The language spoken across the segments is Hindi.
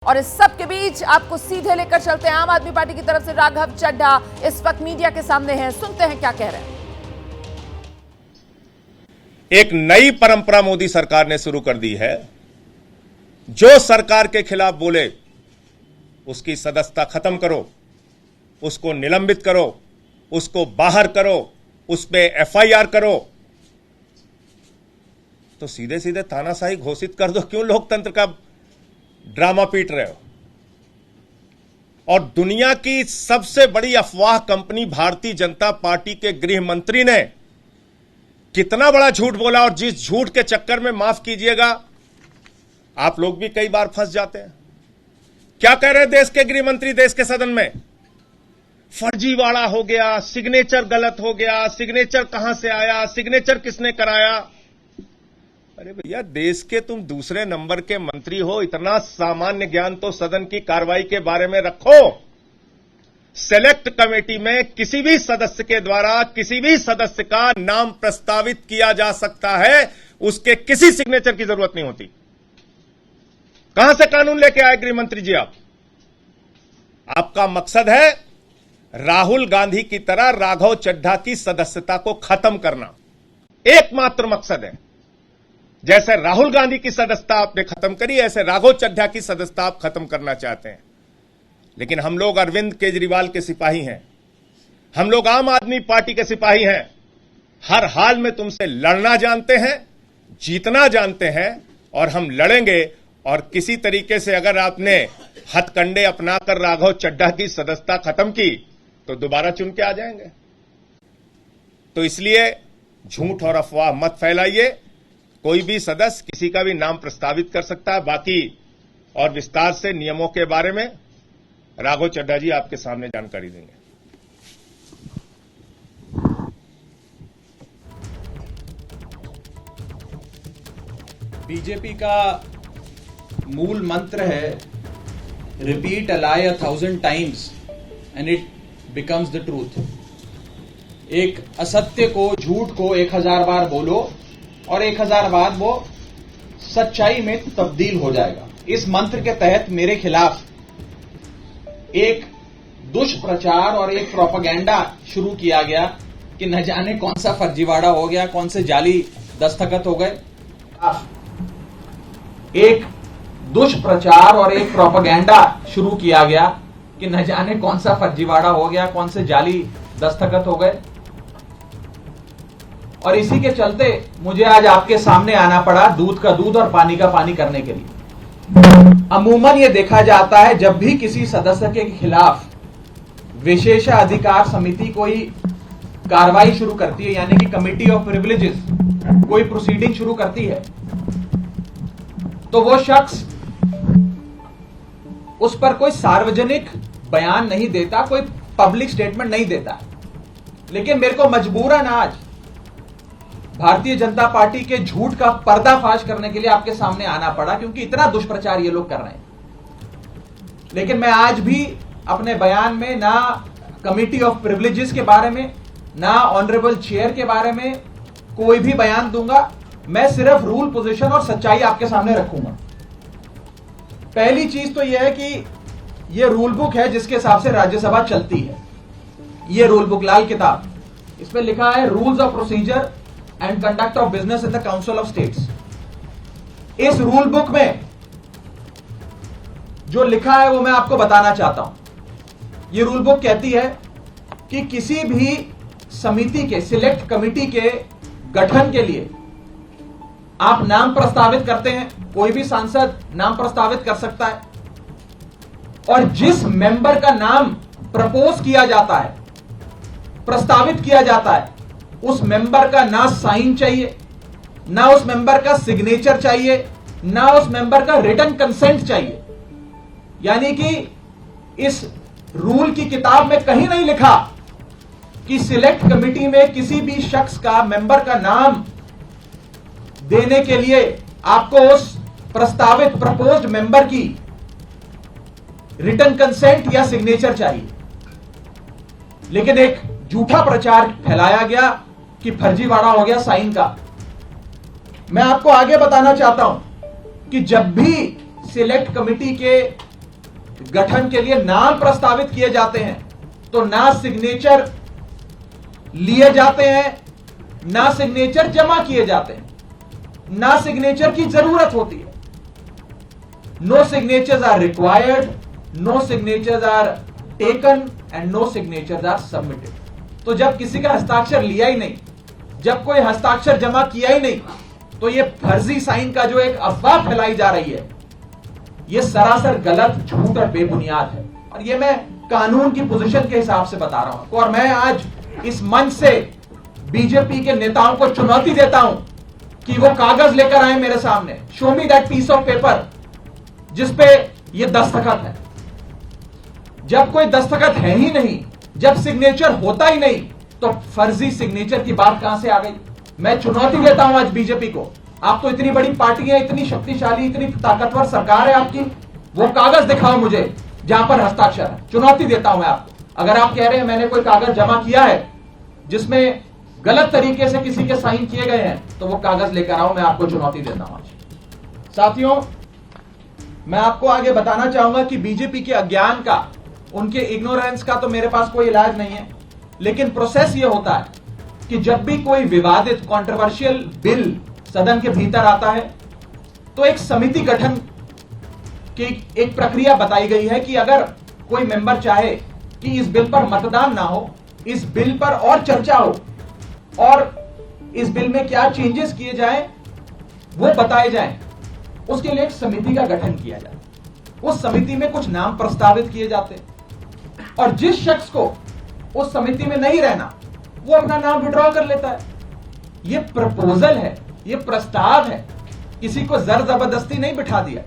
और इस सब के बीच आपको सीधे लेकर चलते हैं आम आदमी पार्टी की तरफ से राघव चड्ढा इस वक्त मीडिया के सामने हैं। सुनते हैं क्या कह रहे हैं। एक नई परंपरा मोदी सरकार ने शुरू कर दी है। जो सरकार के खिलाफ बोले उसकी सदस्यता खत्म करो, उसको निलंबित करो, उसको बाहर करो, उस पे एफआईआर करो। तो सीधे सीधे तानाशाही घोषित कर दो। क्यों लोकतंत्र का ड्रामा पीट रहे हो? और दुनिया की सबसे बड़ी अफवाह कंपनी भारतीय जनता पार्टी के गृह मंत्री ने कितना बड़ा झूठ बोला, और जिस झूठ के चक्कर में, माफ कीजिएगा, आप लोग भी कई बार फंस जाते हैं। क्या कह रहे हैं देश के गृह मंत्री देश के सदन में? फर्जीवाड़ा हो गया, सिग्नेचर गलत हो गया, सिग्नेचर कहां से आया, सिग्नेचर किसने कराया। अरे भैया, देश के तुम दूसरे नंबर के मंत्री हो, इतना सामान्य ज्ञान तो सदन की कार्रवाई के बारे में रखो। सेलेक्ट कमेटी में किसी भी सदस्य के द्वारा किसी भी सदस्य का नाम प्रस्तावित किया जा सकता है, उसके किसी सिग्नेचर की जरूरत नहीं होती। कहां से कानून लेके आए गृह मंत्री जी आप? आपका मकसद है राहुल गांधी की तरह राघव चड्ढा की सदस्यता को खत्म करना। एकमात्र मकसद है। जैसे राहुल गांधी की सदस्यता आपने खत्म करी, ऐसे राघव चड्ढा की सदस्यता आप खत्म करना चाहते हैं। लेकिन हम लोग अरविंद केजरीवाल के सिपाही हैं, हम लोग आम आदमी पार्टी के सिपाही हैं। हर हाल में तुमसे लड़ना जानते हैं, जीतना जानते हैं, और हम लड़ेंगे। और किसी तरीके से अगर आपने हथकंडे अपनाकर राघव चड्ढा की सदस्यता खत्म की तो दोबारा चुन के आ जाएंगे। तो इसलिए झूठ और अफवाह मत फैलाइए। कोई भी सदस्य किसी का भी नाम प्रस्तावित कर सकता है। बाकी और विस्तार से नियमों के बारे में राघव चड्ढा जी आपके सामने जानकारी देंगे। बीजेपी का मूल मंत्र है repeat a lie 1000 times and it becomes the truth. एक असत्य को, झूठ को 1000 बार बोलो और 1000 बार वो सच्चाई में तब्दील हो जाएगा। इस मंत्र के तहत मेरे खिलाफ एक दुष्प्रचार और एक प्रोपेगेंडा शुरू किया गया कि न जाने कौन सा फर्जीवाड़ा हो गया, कौन से जाली दस्तखत हो गए। एक दुष्प्रचार और एक प्रोपेगेंडा शुरू किया गया कि न जाने कौन सा फर्जीवाड़ा हो गया, कौन से जाली दस्तखत हो गए। और इसी के चलते मुझे आज आपके सामने आना पड़ा दूध का दूध और पानी का पानी करने के लिए। अमूमन ये देखा जाता है जब भी किसी सदस्य के खिलाफ विशेषाधिकार समिति कोई कार्रवाई शुरू करती है, यानी कि कमिटी ऑफ प्रिविलेजेस कोई प्रोसीडिंग शुरू करती है, तो वो शख्स उस पर कोई सार्वजनिक बयान नहीं देता, कोई पब्लिक स्टेटमेंट नहीं देता। लेकिन मेरे को मजबूरन आज भारतीय जनता पार्टी के झूठ का पर्दाफाश करने के लिए आपके सामने आना पड़ा, क्योंकि इतना दुष्प्रचार ये लोग कर रहे हैं। लेकिन मैं आज भी अपने बयान में ना कमिटी ऑफ प्रिविलेजेस के बारे में, ना ऑनरेबल चेयर के बारे में कोई भी बयान दूंगा। मैं सिर्फ रूल, पोजीशन और सच्चाई आपके सामने रखूंगा। पहली चीज तो यह है कि यह रूल बुक है जिसके हिसाब से राज्यसभा चलती है। यह रूल बुक, लाल किताब, इसमें लिखा है rules of procedure and conduct of business in the council of states. इस रूल बुक में जो लिखा है वो मैं आपको बताना चाहता हूं। यह रूल बुक कहती है कि किसी भी समिति के, सिलेक्ट कमिटी के गठन के लिए आप नाम प्रस्तावित करते हैं, कोई भी सांसद नाम प्रस्तावित कर सकता है, और जिस मेंबर का नाम प्रपोज किया जाता है, प्रस्तावित किया जाता है, उस मेंबर का ना साइन चाहिए, ना उस मेंबर का सिग्नेचर चाहिए, ना उस मेंबर का रिटन कंसेंट चाहिए। यानी कि इस रूल की किताब में कहीं नहीं लिखा कि सिलेक्ट कमिटी में किसी भी शख्स का, मेंबर का नाम देने के लिए आपको उस प्रस्तावित, प्रपोज्ड मेंबर की रिटन कंसेंट या सिग्नेचर चाहिए। लेकिन एक झूठा प्रचार फैलाया गया कि फर्जीवाड़ा हो गया साइन का। मैं आपको आगे बताना चाहता हूं कि जब भी सिलेक्ट कमिटी के गठन के लिए नाम प्रस्तावित किए जाते हैं तो ना सिग्नेचर लिए जाते हैं, ना सिग्नेचर जमा किए जाते हैं, ना सिग्नेचर की जरूरत होती है। No signatures are required, no signatures are taken and no signatures are submitted. तो जब किसी का हस्ताक्षर लिया ही नहीं, जब कोई हस्ताक्षर जमा किया ही नहीं, तो ये फर्जी साइन का जो एक अफवाह फैलाई जा रही है, ये सरासर गलत, झूठ और बेबुनियाद है। और ये मैं कानून की पोजीशन के हिसाब से बता रहा हूं। और मैं आज इस मंच से बीजेपी के नेताओं को चुनौती देता हूं कि वो कागज लेकर आए मेरे सामने, show me that piece of paper जिसपे ये दस्तखत है। जब कोई दस्तखत है ही नहीं, जब सिग्नेचर होता ही नहीं, तो फर्जी सिग्नेचर की बात कहां से आ गई? मैं चुनौती देता हूं आज बीजेपी को। आप तो इतनी बड़ी पार्टी है, इतनी शक्तिशाली, इतनी ताकतवर सरकार है आपकी, वो कागज दिखाओ मुझे जहां पर हस्ताक्षर है। चुनौती देता हूं मैं आपको। अगर आप कह रहे हैं मैंने कोई कागज जमा किया है जिसमें गलत तरीके से किसी के साइन किए गए हैं, तो वो कागज लेकर आओ, मैं आपको चुनौती देता हूं आज। साथियों, मैं आपको आगे बताना चाहूंगा कि बीजेपी के अज्ञान का, उनके इग्नोरेंस का तो मेरे पास कोई इलाज नहीं है, लेकिन प्रोसेस ये होता है कि जब भी कोई विवादित कॉन्ट्रोवर्शियल बिल सदन के भीतर आता है तो एक समिति गठन की एक प्रक्रिया बताई गई है कि अगर कोई मेंबर चाहे कि इस बिल पर मतदान ना हो, इस बिल पर और चर्चा हो और इस बिल में क्या चेंजेस किए जाएं वो बताए जाएं, उसके लिए एक समिति का गठन किया जाए। उस समिति में कुछ नाम प्रस्तावित किए जाते हैं और जिस शख्स को उस समिति में नहीं रहना, वो अपना नाम विड्रॉ कर लेता है। ये प्रपोजल है, ये प्रस्ताव है, किसी को जर जबरदस्ती नहीं बिठा दिया।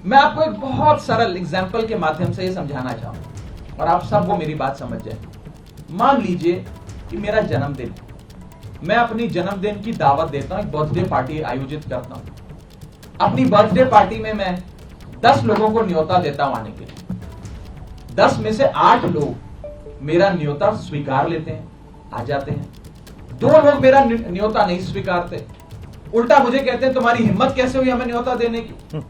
मैं आपको एक बहुत सरल एग्जाम्पल के माध्यम से ये समझाना चाहूंगा और आप सब वो मेरी बात समझ जाए। मान लीजिए कि मेरा जन्मदिन, मैं अपनी जन्मदिन की दावत देता हूं, एक बर्थडे पार्टी आयोजित करता हूं। अपनी बर्थडे पार्टी में मैं 10 लोगों को न्योता देता हूं आने के लिए। 10 में से 8 लोग मेरा न्योता स्वीकार लेते हैं, आ जाते हैं। 2 लोग मेरा न्योता नहीं स्वीकारते, उल्टा मुझे कहते हैं तुम्हारी हिम्मत कैसे हुई हमें न्योता देने की,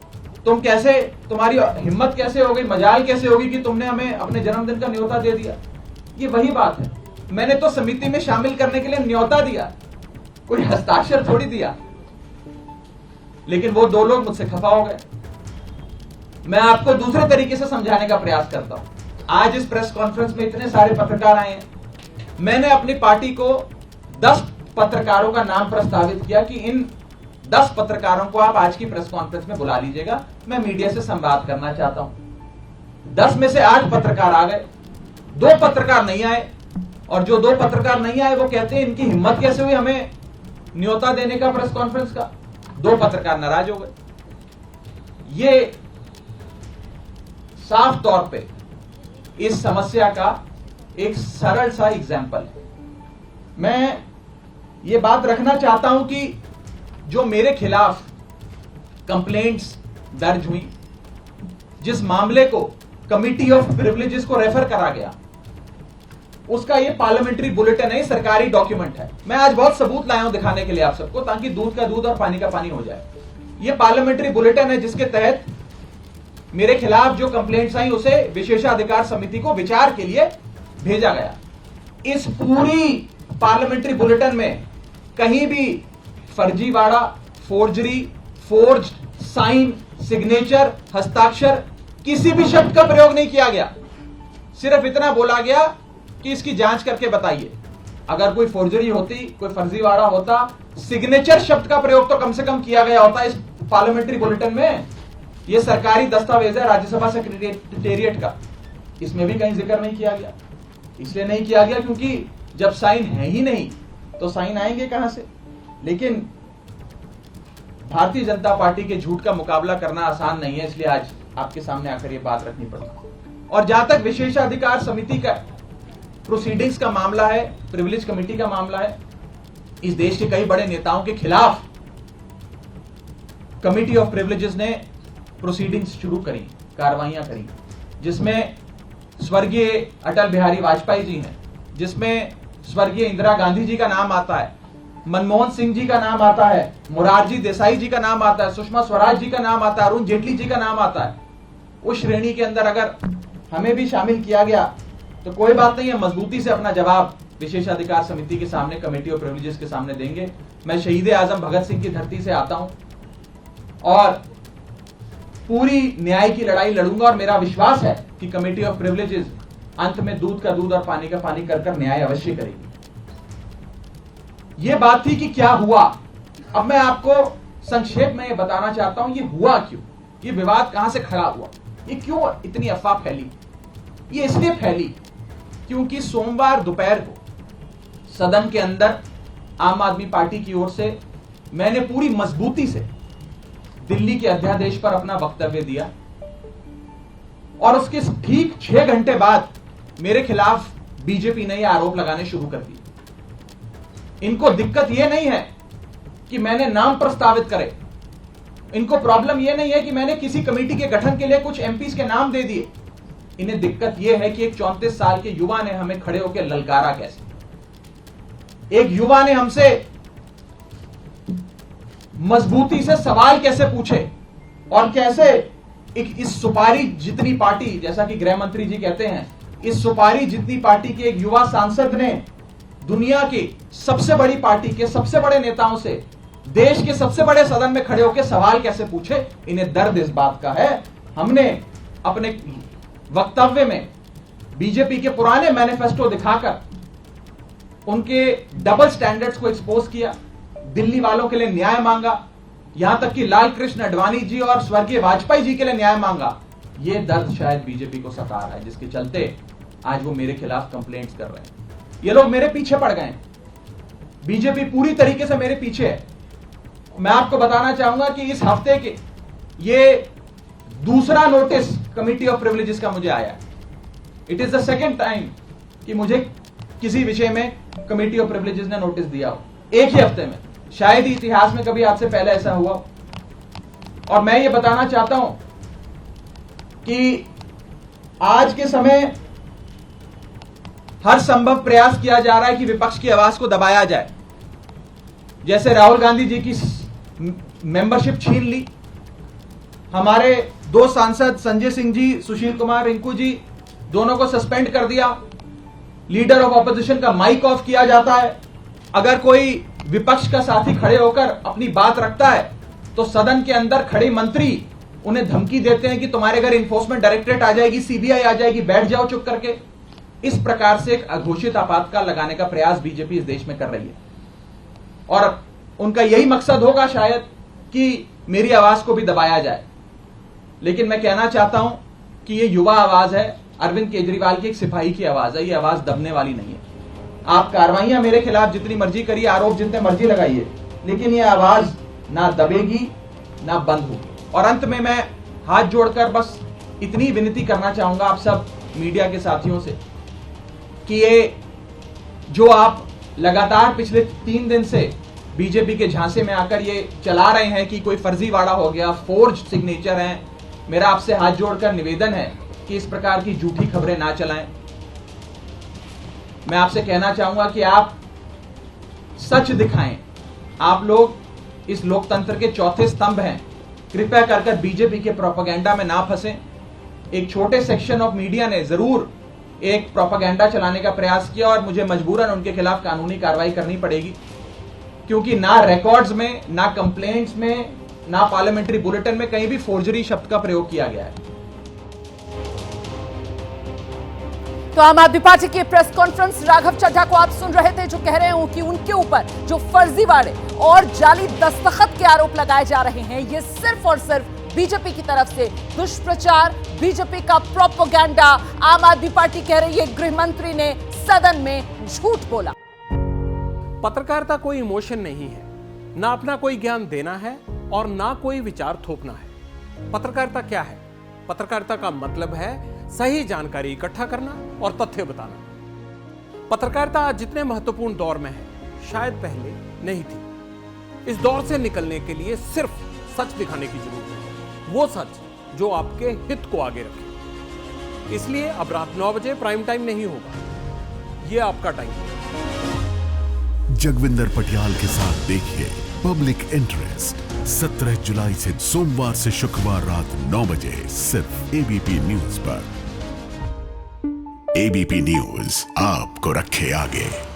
तुम्हारी हिम्मत कैसे हो गई, मजाल कैसे होगी कि तुमने हमें अपने जन्मदिन का न्योता दे दिया। ये वही बात है, मैंने तो समिति में शामिल करने के लिए न्योता दिया, कोई हस्ताक्षर थोड़ी दिया। लेकिन वो 2 लोग मुझसे खफा हो गए। मैं आपको दूसरे तरीके से समझाने का प्रयास करता हूं। आज इस प्रेस कॉन्फ्रेंस में इतने सारे पत्रकार आए हैं, मैंने अपनी पार्टी को 10 पत्रकारों का नाम प्रस्तावित किया कि इन 10 पत्रकारों को आप आज की प्रेस कॉन्फ्रेंस में बुला लीजिएगा, मैं मीडिया से संवाद करना चाहता हूं। 10 में से 8 पत्रकार आ गए, 2 पत्रकार नहीं आए, और जो 2 पत्रकार नहीं आए वो कहते हैं इनकी हिम्मत कैसे हुई हमें न्योता देने का प्रेस कॉन्फ्रेंस का। 2 पत्रकार नाराज हो गए। ये साफ तौर पे इस समस्या का एक सरल सा एग्जाम्पल है। मैं ये बात रखना चाहता हूं कि जो मेरे खिलाफ कंप्लेंट्स दर्ज हुई, जिस मामले को कमिटी ऑफ प्रिविलेजेस को रेफर करा गया, उसका ये पार्लियामेंट्री बुलेटिन है, सरकारी डॉक्यूमेंट है। मैं आज बहुत सबूत लाया हूं दिखाने के लिए आप सबको, ताकि दूध का दूध और पानी का पानी हो जाए। ये पार्लियामेंट्री बुलेटिन है जिसके तहत मेरे खिलाफ जो कंप्लेंट्स आई उसे विशेषाधिकार समिति को विचार के लिए भेजा गया। इस पूरी पार्लियामेंट्री बुलेटिन में कहीं भी फर्जीवाड़ा, फोर्जरी, फोर्ज्ड साइन, सिग्नेचर, हस्ताक्षर, किसी भी शब्द का प्रयोग नहीं किया गया। सिर्फ इतना बोला गया कि इसकी जांच करके बताइए। अगर कोई फोर्जरी होती, कोई फर्जीवाड़ा होता, सिग्नेचर शब्द का प्रयोग तो कम से कम किया गया होता इस पार्लियामेंट्री बुलेटिन में। यह सरकारी दस्तावेज है राज्यसभा सेक्रेटेरिएट का, इसमें भी कहीं जिक्र नहीं किया गया। इसलिए नहीं किया गया क्योंकि जब साइन है ही नहीं तो साइन आएंगे कहां से। लेकिन भारतीय जनता पार्टी के झूठ का मुकाबला करना आसान नहीं है, इसलिए आज आपके सामने आकर यह बात रखनी पड़ी। और जहां तक विशेषाधिकार समिति का प्रोसीडिंग्स का मामला है, प्रिविलेज कमेटी का मामला है, इस देश के कई बड़े नेताओं के खिलाफ कमिटी ऑफ प्रिविलेजेस ने प्रोसीडिंग्स शुरू करी, कार्रवाइयां करी, जिसमें स्वर्गीय अटल बिहारी वाजपेयी जी हैं, जिसमें स्वर्गीय इंदिरा गांधी जी का नाम आता है, मनमोहन सिंह जी का नाम आता है, मोरारजी देसाई जी का नाम आता है, सुषमा स्वराज जी का नाम आता है, अरुण जेटली जी का नाम आता है। उस श्रेणी के अंदर अगर हमें भी शामिल किया गया तो कोई बात नहीं है, मजबूती से अपना जवाब विशेषाधिकार समिति के सामने, कमेटी ऑफ प्रिविलेजेस के सामने देंगे। मैं शहीद आजम भगत सिंह की धरती से आता हूं और पूरी न्याय की लड़ाई लड़ूंगा और मेरा विश्वास है कि कमेटी ऑफ प्रिविलेजेस अंत में दूध का दूध और पानी का पानी कर न्याय अवश्य करेगी। यह बात थी कि क्या हुआ। अब मैं आपको संक्षेप में बताना चाहता हूं ये हुआ क्यों, ये विवाद कहां से खड़ा हुआ, ये क्यों इतनी अफवाह फैली। ये इसलिए फैली क्योंकि सोमवार दोपहर को सदन के अंदर आम आदमी पार्टी की ओर से मैंने पूरी मजबूती से दिल्ली के अध्यादेश पर अपना वक्तव्य दिया और उसके ठीक 6 घंटे बाद मेरे खिलाफ बीजेपी ने यह आरोप लगाने शुरू कर दिए। इनको दिक्कत यह नहीं है कि मैंने नाम प्रस्तावित करे, इनको प्रॉब्लम यह नहीं है कि मैंने किसी कमेटी के गठन के लिए कुछ एमपीज के नाम दे दिए। इन्हें दिक्कत यह है कि एक 34 साल के युवा ने हमें खड़े होकर ललकारा कैसे, एक युवा ने हमसे मजबूती से सवाल कैसे पूछे और कैसे इस सुपारी जितनी पार्टी, जैसा कि गृह मंत्री जी कहते हैं, इस सुपारी जितनी पार्टी के एक युवा सांसद ने दुनिया की सबसे बड़ी पार्टी के सबसे बड़े नेताओं से देश के सबसे बड़े सदन में खड़े होकर सवाल कैसे पूछे। इन्हें दर्द इस बात का है। हमने अपने वक्तव्य में बीजेपी के पुराने मैनिफेस्टो दिखाकर उनके डबल स्टैंडर्ड्स को एक्सपोज किया, दिल्ली वालों के लिए न्याय मांगा, यहां तक कि लाल कृष्ण आडवाणी जी और स्वर्गीय वाजपेयी जी के लिए न्याय मांगा। यह दर्द शायद बीजेपी को सता रहा है, जिसके चलते आज वो मेरे खिलाफ कंप्लेंट्स कर रहे हैं। ये लोग मेरे पीछे पड़ गए, बीजेपी पूरी तरीके से मेरे पीछे है। मैं आपको बताना चाहूंगा कि इस हफ्ते के ये दूसरा नोटिस कमेटी ऑफ प्रिविलेजेस का मुझे आया। It is the second time कि मुझे किसी विषय में कमेटी ऑफ प्रिविलेजेस ने नोटिस दिया हो एक ही हफ्ते में। शायद ही इतिहास में कभी आज से पहले ऐसा हुआ। और मैं ये बताना चाहता हूं कि आज के समय हर संभव प्रयास किया जा रहा है कि विपक्ष की आवाज को दबाया जाए। जैसे राहुल गांधी जी की मेंबरशिप छीन ली, हमारे 2 सांसद संजय सिंह जी, सुशील कुमार रिंकू जी, दोनों को सस्पेंड कर दिया। लीडर ऑफ ऑपोजिशन का माइक ऑफ किया जाता है। अगर कोई विपक्ष का साथी खड़े होकर अपनी बात रखता है तो सदन के अंदर खड़े मंत्री उन्हें धमकी देते हैं कि तुम्हारे घर इन्फोर्समेंट डायरेक्टरेट आ जाएगी, सीबीआई आ जाएगी, बैठ जाओ चुप करके। इस प्रकार से एक अघोषित आपातकाल लगाने का प्रयास बीजेपी इस देश में कर रही है और उनका यही मकसद होगा शायद कि मेरी आवाज को भी दबाया जाए। लेकिन मैं कहना चाहता हूं कि यह युवा आवाज है, अरविंद केजरीवाल की एक सिपाही की आवाज है, यह आवाज दबने वाली नहीं है। आप कार्रवाइयां मेरे खिलाफ जितनी मर्जी करिए, आरोप जितने मर्जी लगाइए, लेकिन यह आवाज ना दबेगी ना बंद होगी। और अंत में मैं हाथ जोड़कर बस इतनी विनती करना चाहूंगा आप सब मीडिया के साथियों से कि ये जो आप लगातार पिछले 3 दिन से बीजेपी के झांसे में आकर ये चला रहे हैं कि कोई फर्जीवाड़ा हो गया, फोर्ज सिग्नेचर हैं, मेरा आपसे हाथ जोड़कर निवेदन है कि इस प्रकार की झूठी खबरें ना चलाएं। मैं आपसे कहना चाहूंगा कि आप सच दिखाएं। आप लोग इस लोकतंत्र के चौथे स्तंभ हैं। कृपया कर बीजेपी के प्रोपेगेंडा में ना फंसें। एक छोटे सेक्शन ऑफ मीडिया ने जरूर एक प्रोपेगेंडा चलाने का प्रयास किया और मुझे मजबूरन उनके खिलाफ कानूनी कार्रवाई करनी पड़ेगी, क्योंकि ना रिकॉर्ड्स में, ना कंप्लेंट्स में, ना पार्लियामेंट्री बुलेटिन में कहीं भी फोर्जरी शब्द का प्रयोग किया गया है। तो आम आदमी पार्टी की प्रेस कॉन्फ्रेंस राघव चड्ढा को आप सुन रहे थे, जो कह रहे हैं कि उनके ऊपर जो फर्जीवाड़े और जाली दस्तखत के आरोप लगाए जा रहे हैं, ये सिर्फ और सिर्फ बीजेपी की तरफ से दुष्प्रचार, बीजेपी का प्रोपेगेंडा। आम आदमी पार्टी कह रही है गृह मंत्री ने सदन में झूठ बोला। पत्रकारिता कोई इमोशन नहीं है, ना अपना कोई ज्ञान देना है और ना कोई विचार थोपना है। पत्रकारिता क्या है? पत्रकारिता का मतलब है सही जानकारी इकट्ठा करना और तथ्य बताना। पत्रकारिता आज जितने महत्वपूर्ण दौर में है, शायद पहले नहीं थी। इस दौर से निकलने के लिए सिर्फ सच दिखाने की जरूरत है, वो सच जो आपके हित को आगे रखे। इसलिए अब रात 9 बजे प्राइम टाइम नहीं होगा, ये आपका टाइम है। जगविंदर पटियाल के साथ देखिए पब्लिक इंटरेस्ट 17 जुलाई से सोमवार से शुक्रवार रात 9 बजे सिर्फ एबीपी न्यूज पर। एबीपी न्यूज आपको रखे आगे।